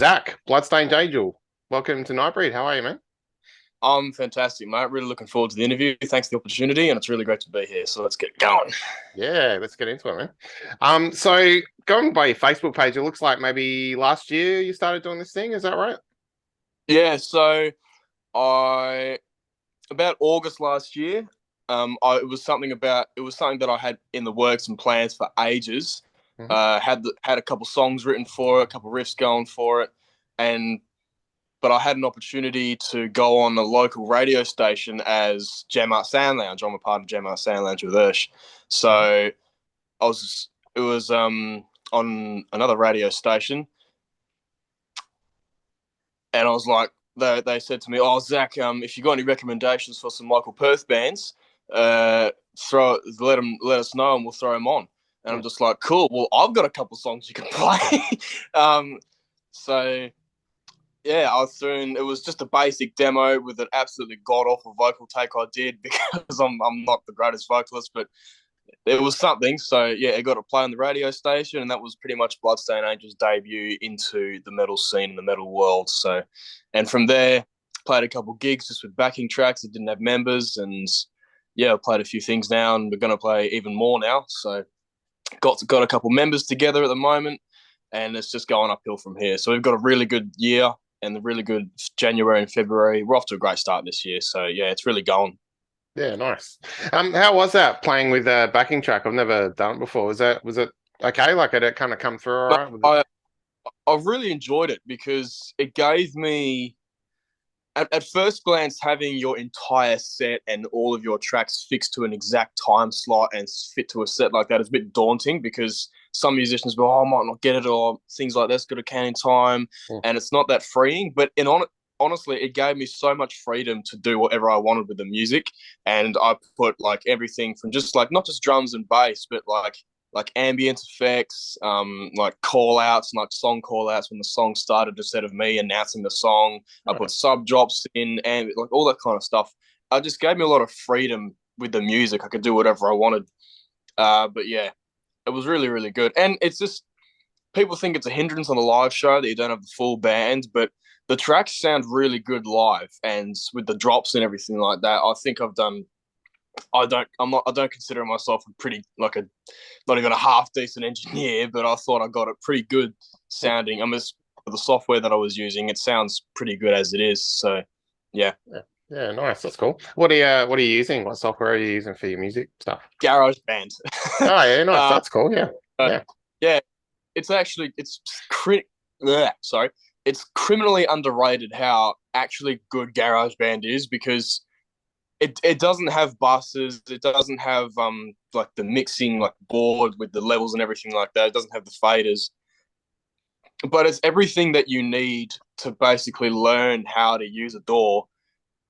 Zach, Bloodstained Angel. Welcome to Nightbreed. How are you, man? I'm fantastic, mate. Really looking forward to the interview. Thanks for the opportunity, and it's really great to be here. So let's get going. Yeah, let's get into it, man. So going by your Facebook page, it looks like maybe last year you started doing this thing. Is that right? Yeah, so I about August last year, it was something that I had in the works and plans for ages. Hmm. Had a couple songs written for it, a couple riffs going for it, and but I had an opportunity to go on a local radio station as Gem Art Sound Lounge. I'm a part of Gem Art Sound Lounge with Ursh. So it was on another radio station, and I was like, they said to me, "Oh, Zach, if you got any recommendations for some local Perth bands, let us know, and we'll throw them on." And I'm just like, "Cool. Well, I've got a couple songs you can play." um, so yeah, I threw in. It was just a basic demo with an absolutely god awful vocal take I did because I'm not the greatest vocalist, but it was something. So yeah, it got to play on the radio station, and that was pretty much Bloodstained Angel's debut into the metal scene and the metal world. So, and from there, played a couple gigs just with backing tracks that didn't have members, and yeah, I played a few things now, and we're going to play even more now. So, got a couple members together at the moment, and it's just going uphill from here. So we've got a really good year and a really good January and February. We're off to a great start this year. So yeah, it's really going. Yeah, nice. How was that playing with a backing track? I've never done it before. Was it okay? Like, did it kind of come through all But right with it? I really enjoyed it because it gave me at first glance, having your entire set and all of your tracks fixed to an exact time slot and fit to a set like that is a bit daunting because some musicians go, "Oh, I might not get it," or things like that's got a can in time, Mm. and it's not that freeing. But honestly, it gave me so much freedom to do whatever I wanted with the music, and I put like everything from just like not just drums and bass, but like ambient effects, like call outs, like song call outs when the song started instead of me announcing the song. I put Nice. sub drops in and like all that kind of stuff. It just gave me a lot of freedom with the music. I could do whatever I wanted. But yeah, it was really, really good. And it's just people think it's a hindrance on a live show that you don't have the full band, but the tracks sound really good live. And with the drops and everything like that, I think I've done. I don't consider myself a pretty like a not even a half decent engineer, but I thought I got it pretty good sounding. I mean, the software that I was using, it sounds pretty good as it is. So, yeah, Yeah. Yeah, nice. That's cool. What are you using? What software are you using for your music stuff? Garage Band. Oh, yeah, nice. uh, That's cool. Yeah. Yeah. yeah, it's actually sorry, it's criminally underrated how actually good Garage Band is because it doesn't have buses, it doesn't have like the mixing like board with the levels and everything like that. It doesn't have the faders, but it's everything that you need to basically learn how to use a door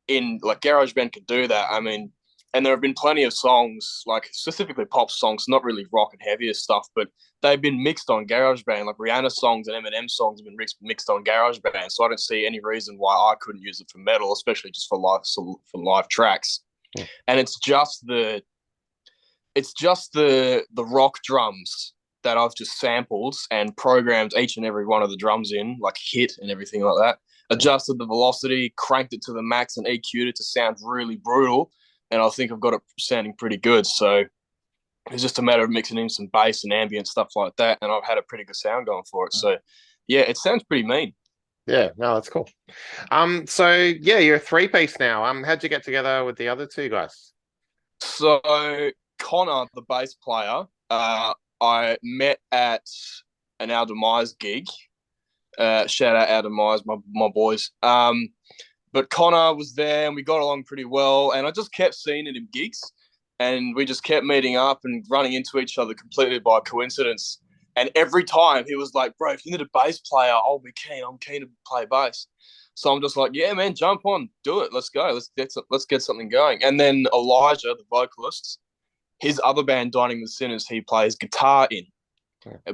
in like GarageBand could do that. I mean, and there have been plenty of songs, like specifically pop songs, not really rock and heavier stuff, but they've been mixed on GarageBand. Like Rihanna songs and Eminem songs have been mixed on GarageBand. So I don't see any reason why I couldn't use it for metal, especially just for live tracks. Mm. And it's just the rock drums that I've just sampled and programmed each and every one of the drums in, like hit and everything like that. Adjusted the velocity, cranked it to the max, and EQ'd it to sound really brutal. And I think I've got it sounding pretty good. So it's just a matter of mixing in some bass and ambient stuff like that, and I've had a pretty good sound going for it. So yeah, it sounds pretty mean. Yeah, no, that's cool. So yeah, you're a three-piece now. How'd you get together with the other two guys? So Connor, the bass player, I met at an Our Demise gig. Shout out Our Demise, my boys. But Connor was there and we got along pretty well. And I just kept seeing it in gigs and we just kept meeting up and running into each other completely by coincidence. And every time he was like, "Bro, if you need a bass player, I'll be keen. I'm keen to play bass." So I'm just like, "Yeah, man, jump on, do it. Let's go. Let's get something going." And then Elijah, the vocalist, his other band, Dining with Sinners, he plays guitar in,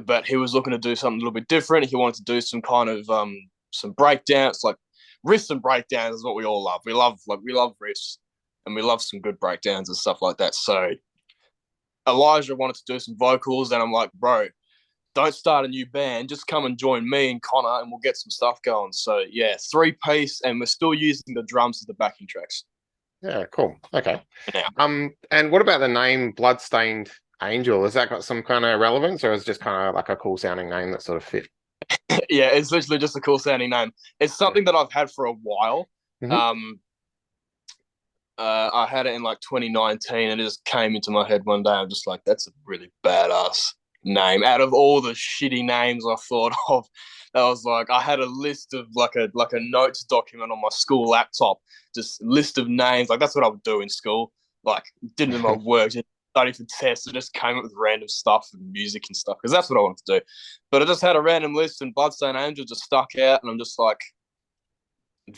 but he was looking to do something a little bit different. He wanted to do some kind of some breakdowns, like riffs and breakdowns is what we all love. We love riffs and we love some good breakdowns and stuff like that. So Elijah wanted to do some vocals, and I'm like, "Bro, don't start a new band. Just come and join me and Connor, and we'll get some stuff going. So yeah, 3-piece, and we're still using the drums as the backing tracks. Yeah, cool. Okay. Yeah. And what about the name Bloodstained Angel? Has that got some kind of relevance, or is it just kind of like a cool sounding name that sort of fit? Yeah, it's literally just a cool sounding name. It's something that I've had for a while. Mm-hmm. I had it in like 2019, and it just came into my head one day. I'm just like, that's a really badass name. Out of all the shitty names I thought of, I was like, I had a list of like a notes document on my school laptop, just list of names. Like that's what I would do in school. Like didn't do my work, didn't study for tests. I just came up with random stuff and music and stuff because that's what I wanted to do. But I just had a random list, and Bloodstained Angel just stuck out, and I'm just like,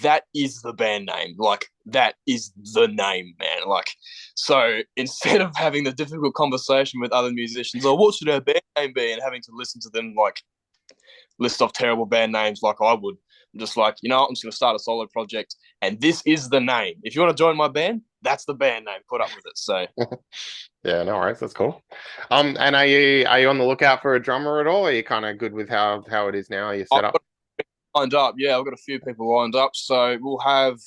that is the band name. Like that is the name, man. Like, so instead of having the difficult conversation with other musicians, oh, what should our band name be, and having to listen to them like list off terrible band names like I would, I'm just like, you know what? I'm just gonna start a solo project, and this is the name. If you want to join my band, that's the band name. Put up with it. So Yeah, no worries. That's cool. And are you on the lookout for a drummer at all? Or are you kind of good with how it is now? Are you set up? lined up. Yeah, I've got a few people lined up. So we'll have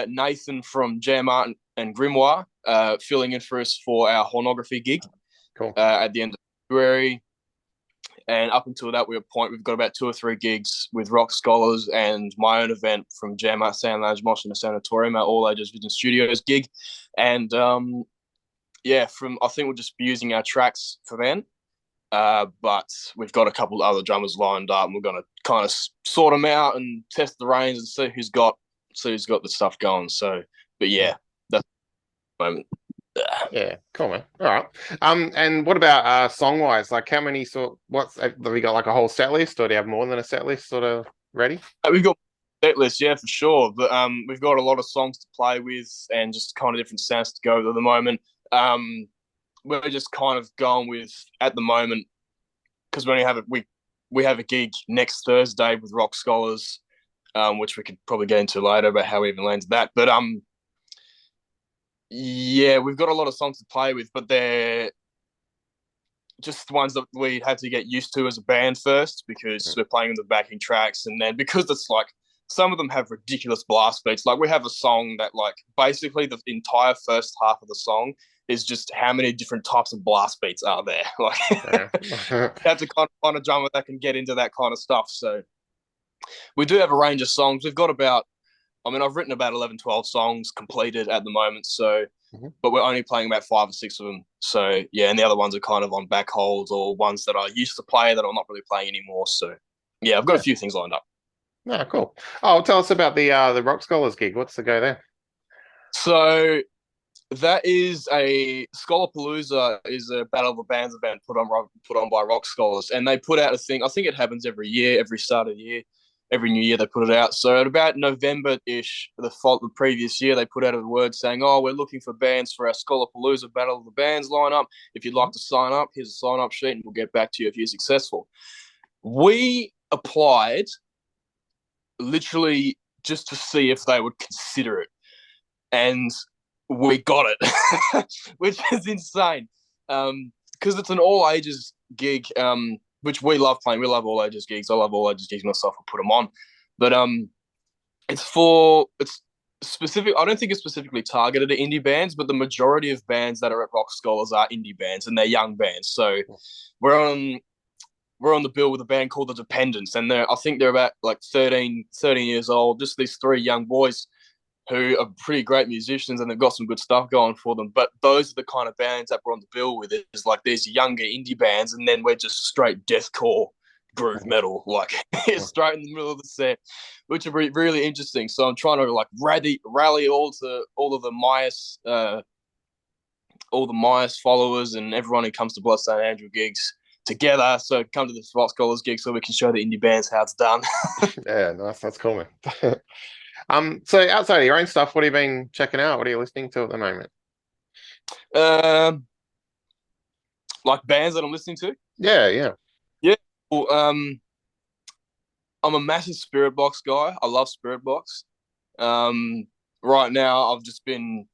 Nathan from J and Grimoire filling in for us for our hornography gig. Cool. At the end of February. And up until that, we've got about 2 or 3 gigs with Rock Scholars and my own event from Jam Art Sound Lounge, Mosh in the Sanatorium, our All Ages Vision Studios gig. And I think we'll just be using our tracks for then. But we've got a couple of other drummers lined up, and we're going to kind of sort them out and test the reins and see who's got the stuff going. So, but yeah, that's the moment. Yeah, cool, man. All right. And what about song wise? Like, how many have you got? Like a whole set list, or do you have more than a set list sort of ready? We've got a set list, yeah, for sure. But we've got a lot of songs to play with, and just kind of different sounds to go with at the moment. We're just kind of going with at the moment because we have a gig next Thursday with Rock Scholars, which we could probably get into later about how we even landed that. But yeah, we've got a lot of songs to play with, but they're just the ones that we had to get used to as a band first because we're playing the backing tracks, and then because it's like some of them have ridiculous blast beats. Like we have a song that like basically the entire first half of the song is just how many different types of blast beats are there. Like you have to kind of find a drummer that can get into that kind of stuff. So we do have a range of songs. We've got I've written about 11, 12 songs completed at the moment. So, but we're only playing about 5 or 6 of them. So yeah, and the other ones are kind of on back holds or ones that I used to play that I'm not really playing anymore. So yeah, I've got a few things lined up. Oh, cool. Oh, tell us about the Rock Scholars gig. What's the go there? So that is a Scholarpalooza is a Battle of the Bands event put on by Rock Scholars, and they put out a thing. I think it happens every year, every start of the year, every new year they put it out. So at about November-ish, the previous year, they put out a word saying, "Oh, we're looking for bands for our Scholarpalooza Battle of the Bands lineup. If you'd like to sign up, here's a sign-up sheet, and we'll get back to you if you're successful." We applied literally just to see if they would consider it, and we got it, which is insane. Because it's an all ages gig, which we love playing. We love all ages gigs. I love all ages gigs myself. I put them on, but it's specific. I don't think it's specifically targeted at indie bands, but the majority of bands that are at Rock Scholars are indie bands, and they're young bands. So we're on the bill with a band called The Dependents, and I think they're about like 13 years old. Just these 3 young boys who are pretty great musicians, and they've got some good stuff going for them. But those are the kind of bands that we're on the bill with. Is like these younger indie bands, and then we're just straight deathcore groove metal, like straight in the middle of the set, which are really interesting. So I'm trying to like rally all of the Myers followers and everyone who comes to Bloodstained Angel gigs together. So come to the Rock Scholars gig so we can show the indie bands how it's done. Yeah, nice. That's cool, man. So outside of your own stuff, what have you been checking out? What are you listening to at the moment? Like bands that I'm listening to? Yeah. Well, I'm a massive Spirit Box guy. I love Spirit Box. Right now, I've been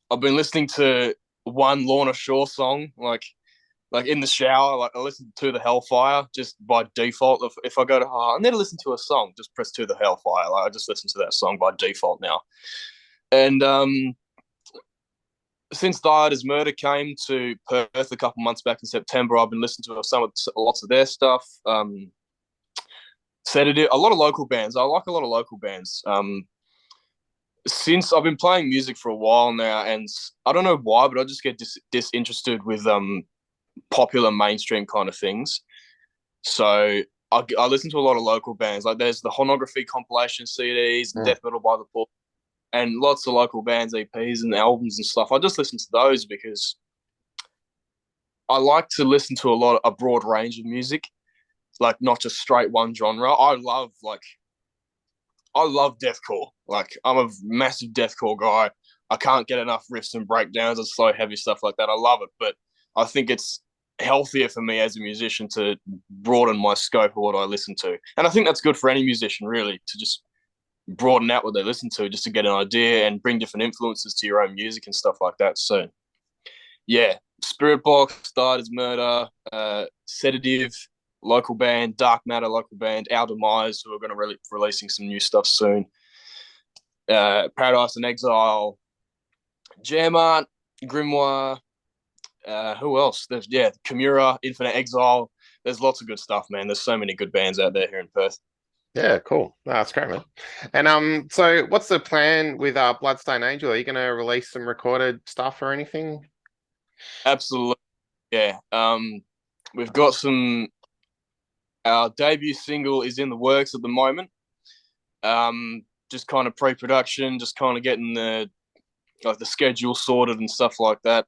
listening to one Lorna Shore song like Like in the shower, like I listen to the Hellfire just by default. If I go to, I need to listen to a song, just press to the Hellfire. Like I just listen to that song by default now. And since Died as Murder came to Perth a couple months back in September, I've been listening to lots of their stuff. Sedative, a lot of local bands. I like a lot of local bands. Since I've been playing music for a while now, and I don't know why, but I just get disinterested with popular mainstream kind of things. So I listen to a lot of local bands. Like there's the Honography compilation CDs, and Death Metal by the Book, and lots of local bands, EPs and albums and stuff. I just listen to those because I like to listen to a broad range of music, like not just straight one genre. I love deathcore. Like I'm a massive deathcore guy. I can't get enough riffs and breakdowns and slow heavy stuff like that. I love it, but I think it's healthier for me as a musician to broaden my scope of what I listen to. And I think that's good for any musician, really, to just broaden out what they listen to, just to get an idea and bring different influences to your own music and stuff like that. So yeah, Spirit Box, Died as Murder, Sedative, local band, Dark Matter, local band, Our Demise, who are going to releasing some new stuff soon. Paradise and Exile, Jamart, Grimoire. Who else? There's Kimura, Infinite Exile. There's lots of good stuff, man. There's so many good bands out there here in Perth. Yeah, cool. No, that's great, man. And so what's the plan with Bloodstained Angel? Are you going to release some recorded stuff or anything? Absolutely, yeah. We've got some. Our debut single is in the works at the moment. Just kind of pre-production, just kind of getting the schedule sorted and stuff like that.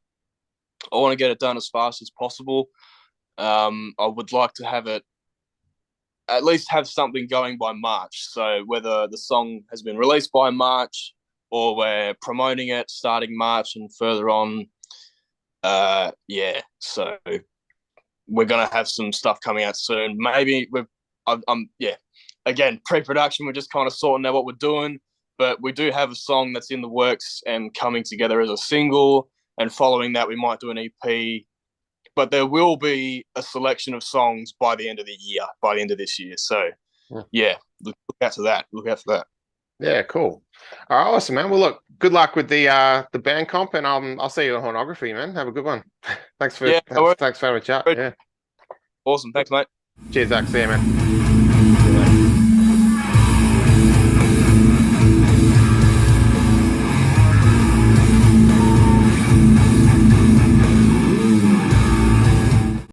I want to get it done as fast as possible. I would like to have it, at least have something going by March. So whether the song has been released by March or we're promoting it starting March and further on. So we're going to have some stuff coming out soon. Maybe again, pre-production, we're just kind of sorting out what we're doing, but we do have a song that's in the works and coming together as a single. And following that, we might do an EP. But there will be a selection of songs by the end of the year, by the end of this year. So, yeah, look out for that. Look out for that. Yeah, cool. All right, awesome, man. Well, look, good luck with the band comp, and I'll see you at Hornography, man. Have a good one. Thanks for having a chat. Yeah. Awesome. Thanks, mate. Cheers, Zach. See you, man.